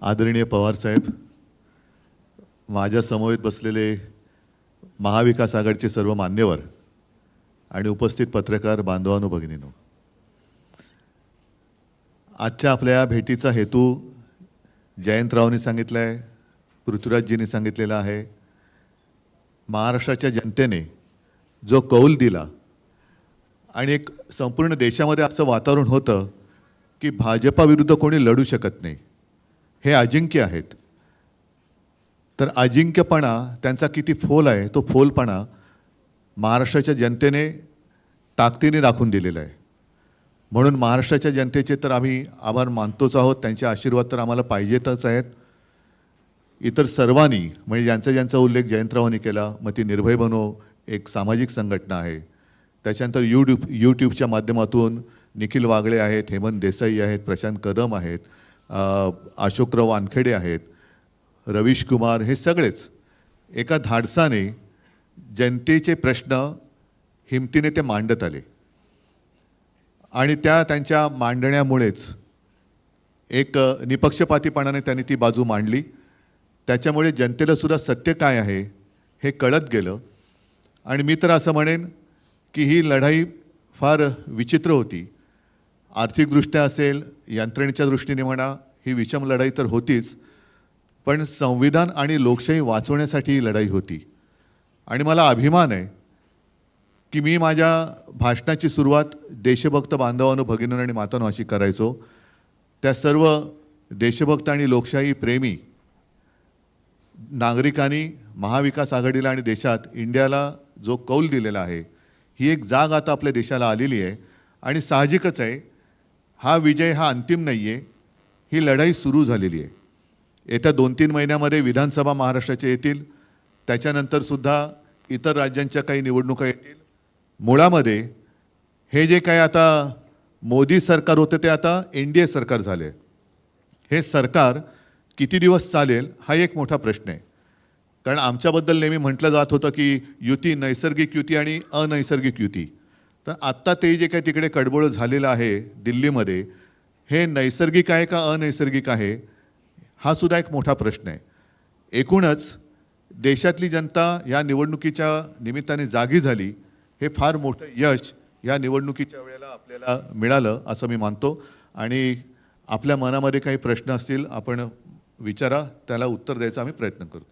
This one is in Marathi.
आदरणीय पवार साहेब, माझ्या समवेत बसलेले महाविकास आघाडीचे सर्व मान्यवर आणि उपस्थित पत्रकार बांधवांनो भगिनींनो, आजच्या आपल्या भेटीचा हेतू जयंतरावांनी सांगितला आहे, पृथ्वीराजजींनी सांगितलेला आहे. महाराष्ट्राच्या जनतेने जो कौल दिला आणि एक संपूर्ण देशामध्ये असं वातावरण होतं की भाजपा विरुद्ध कोणी लढू शकत नाही, हे अजिंक्य आहेत. तर अजिंक्यपणा त्यांचा किती फोल आहे, तो फोलपणा महाराष्ट्राच्या जनतेने ताकदीने दाखवून दिलेला आहे. म्हणून महाराष्ट्राच्या जनतेचे तर आम्ही आभार मानतोच आहोत, त्यांचे आशीर्वाद तर आम्हाला पाहिजेतच आहेत. इतर सर्वांनी म्हणजे ज्यांचा उल्लेख जयंतरावांनी केला, मग ती निर्भय बनो एक सामाजिक संघटना आहे, त्याच्यानंतर यूट्यूबच्या माध्यमातून निखिल वागळे आहेत, हेमंत देसाई आहेत, प्रशांत कदम आहेत, अशोकराव वानखेडे आहेत, रवीश कुमार, हे सगळेच एका धाडसाने जनतेचे प्रश्न हिमतीने ते मांडत आले आणि त्यांच्या मांडण्यामुळेच एक निपक्षपातीपणाने त्यांनी ती बाजू मांडली. त्याच्यामुळे जनतेला सुद्धा सत्य काय आहे हे कळत गेलं. आणि मी तर असं म्हणेन की ही लढाई फार विचित्र होती. आर्थिकदृष्ट्या असेल, यंत्रणेच्या दृष्टीने म्हणा, ही विषम लढाई तर होतीच, पण संविधान आणि लोकशाही वाचवण्यासाठी ही लढाई होती. आणि मला अभिमान आहे की मी माझ्या भाषणाची सुरुवात देशभक्त बांधवांनो भगिनींनो आणि मातांनो अशी करायचो. त्या सर्व देशभक्त आणि लोकशाही प्रेमी नागरिकांनी महाविकास आघाडीला आणि देशात इंडियाला जो कौल दिलेला आहे, ही एक जाग आता आपल्या देशाला आलेली आहे. आणि साहजिकच आहे, हा विजय हा अंतिम नाही आहे, ही लढाई सुरू झालेली आहे. येत्या 2-3 महिन्यामध्ये विधानसभा महाराष्ट्राच्या येतील, त्याच्यानंतरसुद्धा इतर राज्यांच्या काही निवडणुका येतील. मुळामध्ये हे जे काय आता मोदी सरकार होतं ते आता NDA सरकार झाले. हे सरकार किती दिवस चालेल हा एक मोठा प्रश्न आहे. कारण आमच्याबद्दल नेहमी म्हटलं जात होतं की युती, नैसर्गिक युती आणि अनैसर्गिक युती. तर आत्ता ते जे काही तिकडे कडबोळ झालेलं आहे दिल्लीमध्ये, हे नैसर्गिक आहे का अनैसर्गिक आहे, हा सुद्धा एक मोठा प्रश्न आहे. एकूणच देशातली जनता या निवडणुकीच्या निमित्ताने जागी झाली, हे फार मोठं यश या निवडणुकीच्या वेळेला आपल्याला मिळालं असं मी मानतो. आणि आपल्या मनामध्ये काही प्रश्न असतील आपण विचारा, त्याला उत्तर द्यायचा आम्ही प्रयत्न करतो.